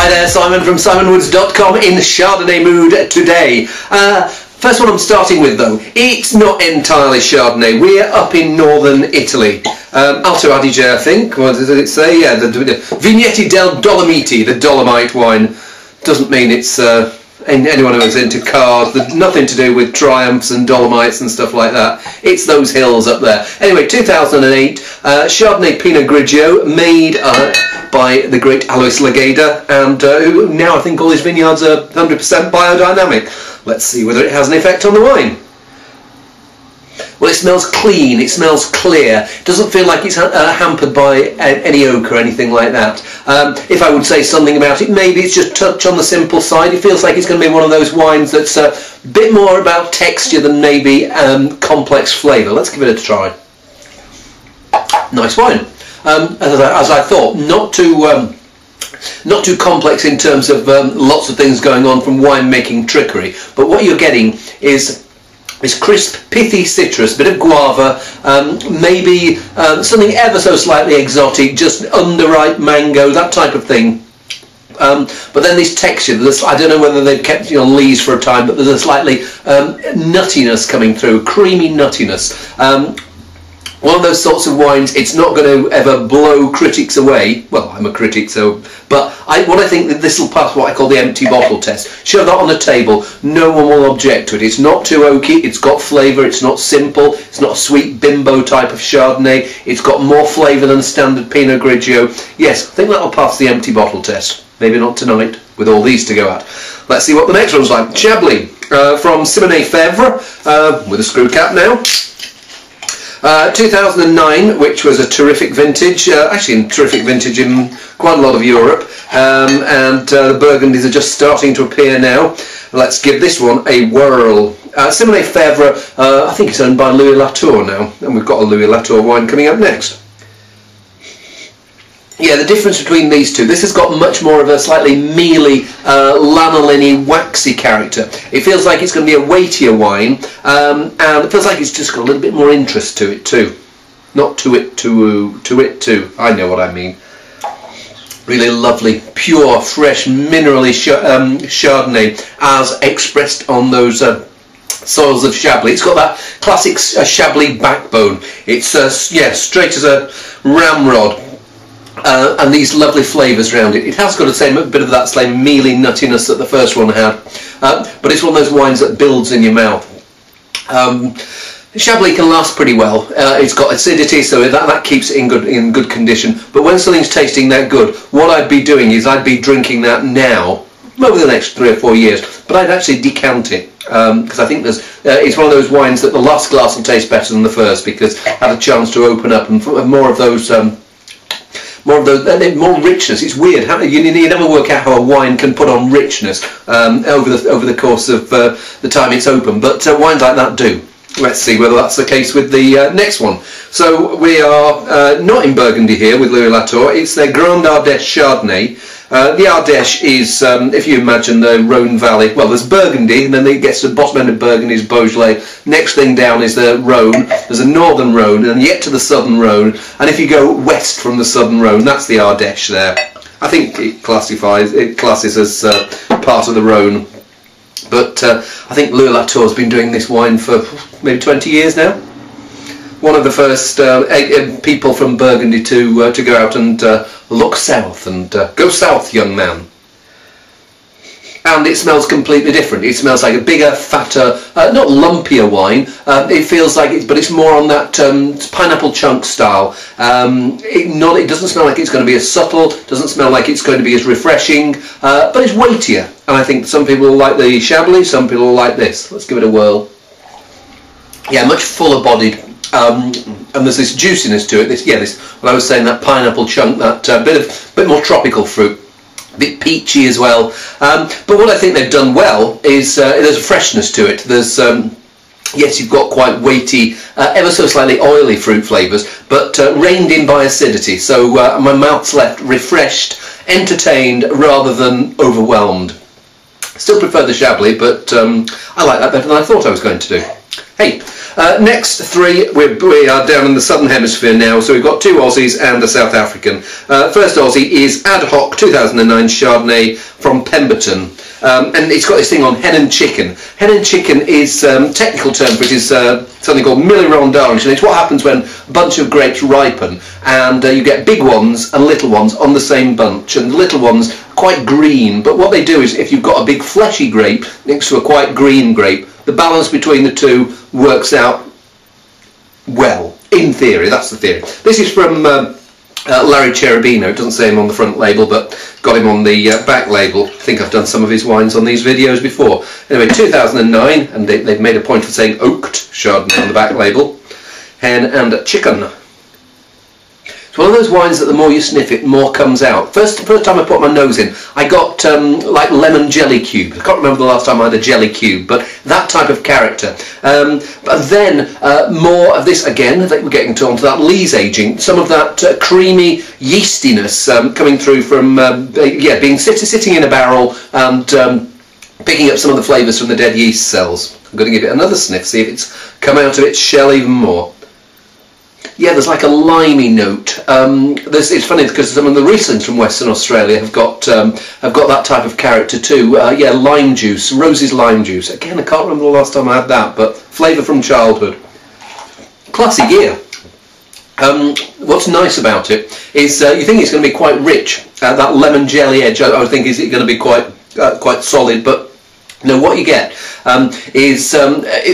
Hi there, Simon from simonwoods.com in Chardonnay mood today. First one I'm starting with though, it's not entirely Chardonnay. We're up in northern Italy. Alto Adige, I think. What does it say? Yeah, the Vigneti del Dolomiti, the Dolomite wine. Doesn't mean it's anyone who's into cars. There's nothing to do with Triumphs and Dolomites and stuff like that. It's those hills up there. Anyway, 2008, Chardonnay Pinot Grigio, made by the great Alois Legeda, and who now I think all his vineyards are 100% biodynamic. Let's see whether it has an effect on the wine. Well, it smells clean, it smells clear, it doesn't feel like it's hampered by any oak or anything like that. If I would say something about it, maybe it's just touch on the simple side. It feels like it's going to be one of those wines that's a bit more about texture than maybe complex flavour. Let's give it a try. Nice wine. As I thought, not too complex in terms of lots of things going on from winemaking trickery, but what you're getting is crisp, pithy citrus, bit of guava, maybe something ever so slightly exotic, just underripe mango, that type of thing. But then this texture, I don't know whether they've kept it on lees for a time, but there's a slightly nuttiness coming through, creamy nuttiness. One of those sorts of wines, it's not going to ever blow critics away. Well, I'm a critic, so... But what I think that this will pass what I call the empty bottle test. Shove that on the table, no one will object to it. It's not too oaky, it's got flavour, it's not simple, it's not a sweet bimbo type of Chardonnay. It's got more flavour than standard Pinot Grigio. Yes, I think that'll pass the empty bottle test. Maybe not tonight, with all these to go at. Let's see what the next one's like. Chablis, from Simone Fèvre, with a screw cap now. 2009, which was a terrific vintage, actually a terrific vintage in quite a lot of Europe, and the Burgundies are just starting to appear now. Let's give this one a whirl. Simone Fèvre, I think it's owned by Louis Latour now, and we've got a Louis Latour wine coming up next. Yeah, the difference between these two, this has got much more of a slightly mealy, lanolin-y, waxy character. It feels like it's going to be a weightier wine, and it feels like it's just got a little bit more interest to it too. Not to it too, I know what I mean. Really lovely, pure, fresh, minerally Chardonnay, as expressed on those soils of Chablis. It's got that classic Chablis backbone. It's yeah, straight as a ramrod. And these lovely flavours around it. It has got a bit of that same mealy nuttiness that the first one had, but it's one of those wines that builds in your mouth. Chablis can last pretty well. It's got acidity, so that keeps it in good condition. But when something's tasting that good, what I'd be doing is I'd be drinking that now over the next 3 or 4 years. But I'd actually decant it, because I think it's one of those wines that the last glass will taste better than the first, because it had a chance to open up and more of those. More richness. It's weird. You never work out how a wine can put on richness over the course of the time it's open, but wines like that do. Let's see whether that's the case with the next one. So we are not in Burgundy here with Louis Latour. It's their Grand Ardèche Chardonnay. The Ardèche is, if you imagine the Rhone Valley, well, there's Burgundy, and then it gets to the bottom end of Burgundy is Beaujolais. Next thing down is the Rhone. There's a northern Rhone, and yet to the southern Rhone. And if you go west from the southern Rhone, that's the Ardèche there. I think it classes as part of the Rhone. But I think Louis Latour's been doing this wine for maybe 20 years now. One of the first people from Burgundy to go out and look south and go south, young man. And it smells completely different. It smells like a bigger, fatter, not lumpier wine. It feels like but it's more on that pineapple chunk style. It doesn't smell like it's going to be as subtle. Doesn't smell like it's going to be as refreshing. But it's weightier. And I think some people will like the Chablis. Some people will like this. Let's give it a whirl. Yeah, much fuller bodied. And there's this juiciness to it. What I was saying, that pineapple chunk, that bit more tropical fruit, a bit peachy as well. But what I think they've done well is there's a freshness to it. There's yes, you've got quite weighty, ever so slightly oily fruit flavours, but reined in by acidity. So my mouth's left refreshed, entertained, rather than overwhelmed. Still prefer the Chablis, but I like that better than I thought I was going to do. Hey, Next three, we are down in the southern hemisphere now, so we've got two Aussies and a South African. First Aussie is Ad Hoc 2009 Chardonnay from Pemberton. And it's got this thing on hen and chicken. Hen and chicken is technical term for it is something called millirondage, and it's what happens when a bunch of grapes ripen and you get big ones and little ones on the same bunch, and the little ones are quite green, but what they do is if you've got a big fleshy grape next to a quite green grape, the balance between the two works out well, in theory. That's the theory. This is from Larry Cherubino. It doesn't say him on the front label, but got him on the back label. I think I've done some of his wines on these videos before. Anyway, 2009, and they've made a point of saying oaked Chardonnay on the back label. Hen and chicken. It's one of those wines that the more you sniff it, more comes out. First time I put my nose in, I got like lemon jelly cube. I can't remember the last time I had a jelly cube, but that type of character. But then more of this again. I think we're getting onto that lees aging. Some of that creamy yeastiness coming through from being sitting in a barrel and picking up some of the flavours from the dead yeast cells. I'm going to give it another sniff, see if it's come out of its shell even more. Yeah, there's like a limey note. It's funny because some of the Rieslings from Western Australia have got that type of character too. Yeah, lime juice, Rose's lime juice. Again, I can't remember the last time I had that, but flavour from childhood. Classy gear. What's nice about it is you think it's going to be quite rich. That lemon jelly edge, I would think, is it going to be quite solid, but no, what you get is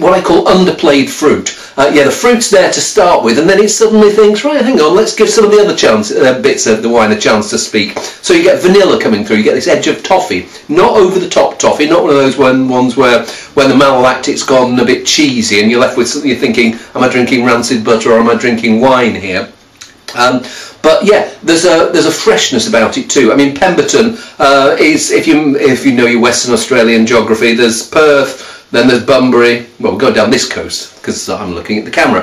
what I call underplayed fruit. Yeah, the fruit's there to start with, and then it suddenly thinks, right, hang on, let's give some of the other bits of the wine a chance to speak. So you get vanilla coming through, you get this edge of toffee, not over the top toffee, not one of those ones where when the malolactic's gone a bit cheesy and you're left with something you're thinking, am I drinking rancid butter or am I drinking wine here? But yeah, there's a freshness about it too. I mean, Pemberton is, if you know your Western Australian geography, there's Perth, then there's Bunbury. Well, we'll go down this coast because I'm looking at the camera.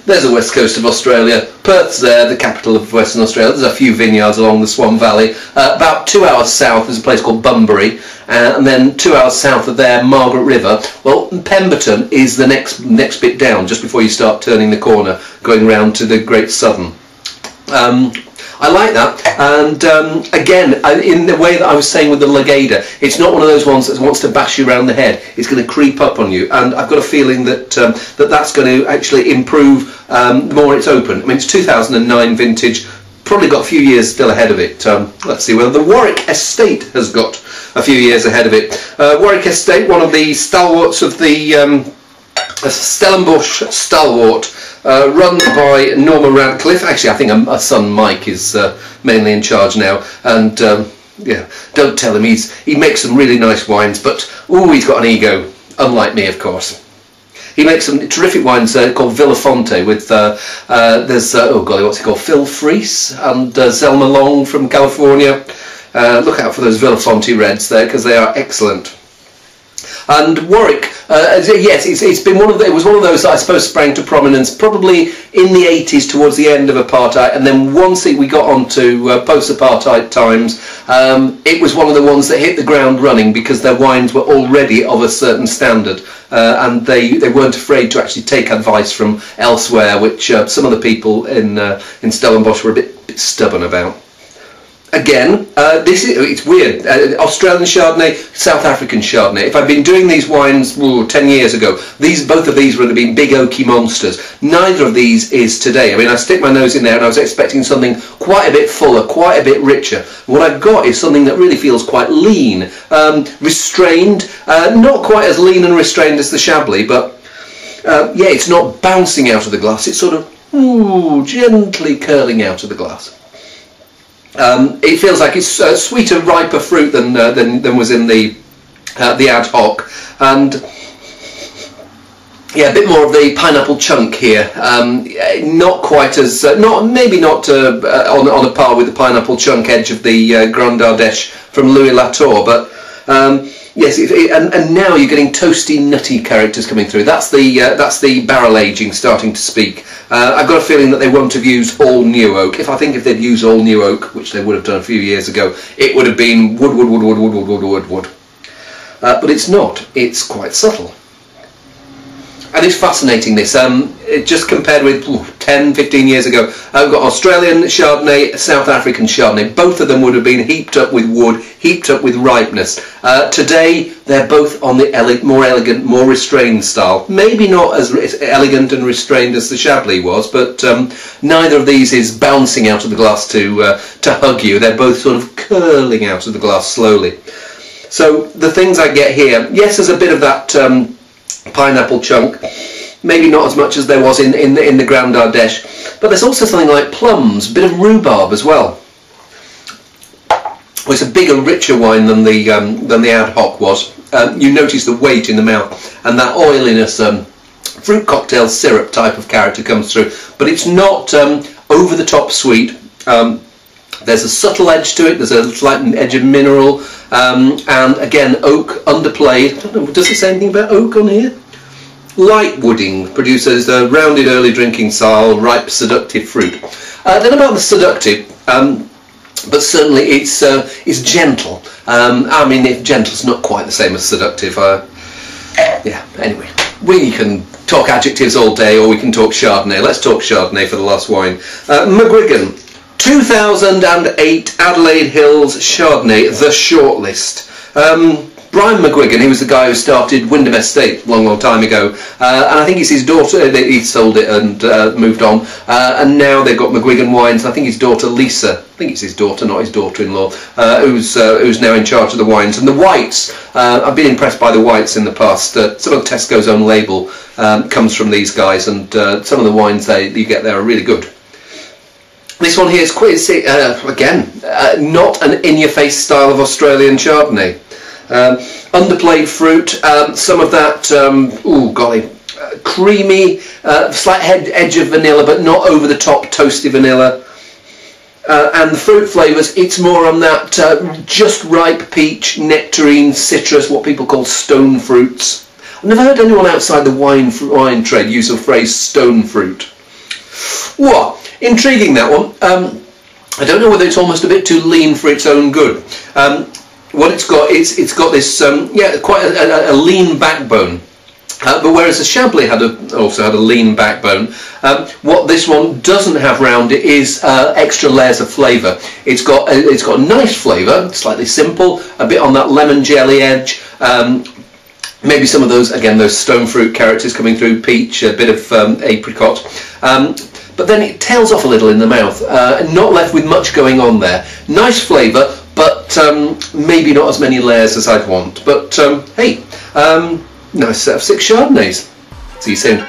There's the west coast of Australia. Perth's there, the capital of Western Australia. There's a few vineyards along the Swan Valley. About 2 hours south there's a place called Bunbury, and then 2 hours south of there, Margaret River. Well, Pemberton is the next bit down, just before you start turning the corner, going round to the Great Southern. I like that, and again, in the way that I was saying with the Lageda, it's not one of those ones that wants to bash you around the head. It's going to creep up on you, and I've got a feeling that that's going to actually improve the more it's open. I mean, it's 2009 vintage, probably got a few years still ahead of it. Let's see whether the Warwick Estate has got a few years ahead of it. Warwick Estate, one of the stalwarts of the Stellenbosch stalwart, run by Norma Radcliffe. Actually, I think my son Mike is mainly in charge now, and yeah, don't tell him, he makes some really nice wines, but he's got an ego, unlike me, of course. He makes some terrific wines called Villafonte with there's oh golly, what's it called, Phil Freese and Zelma Long from California. Look out for those Villafonte reds there, because they are excellent. And Warwick, yes, it's been it was one of those that I suppose sprang to prominence probably in the 80s, towards the end of apartheid, and then once we got on to post-apartheid times, it was one of the ones that hit the ground running because their wines were already of a certain standard, and they weren't afraid to actually take advice from elsewhere, which some of the people in Stellenbosch were a bit stubborn about. Again, it's weird. Australian Chardonnay, South African Chardonnay. If I'd been doing these wines 10 years ago, both of these would have been big oaky monsters. Neither of these is today. I mean, I stick my nose in there and I was expecting something quite a bit fuller, quite a bit richer. What I've got is something that really feels quite lean, restrained, not quite as lean and restrained as the Chablis, but yeah, it's not bouncing out of the glass. It's sort of gently curling out of the glass. It feels like it's sweeter, riper fruit than was in the Ad Hoc, and yeah, a bit more of the pineapple chunk here. Not quite as maybe not on a par with the pineapple chunk edge of the Grand Ardèche from Louis Latour, but yes, and now you're getting toasty, nutty characters coming through. That's the barrel aging starting to speak. I've got a feeling that they won't have used all new oak. If they'd used all new oak, which they would have done a few years ago, it would have been wood. But it's not. It's quite subtle. and it's fascinating this. It just compared with 10, 15 years ago, we've got Australian Chardonnay, South African Chardonnay. Both of them would have been heaped up with wood, heaped up with ripeness. Today, they're both on the more elegant, more restrained style. Maybe not as elegant and restrained as the Chablis was, but neither of these is bouncing out of the glass to hug you. They're both sort of curling out of the glass slowly. So the things I get here, yes, there's a bit of that pineapple chunk, maybe not as much as there was in the Grand Ardèche, but there's also something like plums, a bit of rhubarb as well. Well, it's a bigger, richer wine than the ad hoc was. You notice the weight in the mouth, and that oiliness, fruit cocktail syrup type of character comes through, but it's not over the top sweet. There's a subtle edge to it, there's a slight edge of mineral, and again, oak underplayed. I don't know, does it say anything about oak on here? Light wooding produces a rounded early drinking style, ripe, seductive fruit. Then about the seductive, but certainly it's gentle. I mean, if gentle's not quite the same as seductive. Yeah, anyway, we can talk adjectives all day, or we can talk Chardonnay. Let's talk Chardonnay for the last wine. McGuigan. 2008 Adelaide Hills Chardonnay, the shortlist. Brian McGuigan, he was the guy who started Wyndham Estate a long, long time ago, and I think it's his daughter. He sold it and moved on, and now they've got McGuigan Wines. I think his daughter Lisa, I think it's his daughter, not his daughter-in-law, who's now in charge of the wines. And the whites, I've been impressed by the whites in the past. Some of Tesco's own label comes from these guys, and some of the wines you get there are really good. This one here is quite, again, not an in-your-face style of Australian Chardonnay. Underplayed fruit, some of that, creamy, slight edge of vanilla, but not over the top toasty vanilla. And the fruit flavours, it's more on that just ripe peach, nectarine, citrus, what people call stone fruits. I've never heard anyone outside the wine trade use the phrase stone fruit. What? Intriguing, that one. I don't know whether it's almost a bit too lean for its own good. What it's got this quite a lean backbone. But whereas the Chablis also had a lean backbone, what this one doesn't have round it is extra layers of flavour. It's got a nice flavour, slightly simple, a bit on that lemon jelly edge. Maybe some of those stone fruit characters coming through, peach, a bit of apricot. But then it tails off a little in the mouth, not left with much going on there. Nice flavour, but maybe not as many layers as I'd want. But hey, nice set of 6 Chardonnays. See you soon.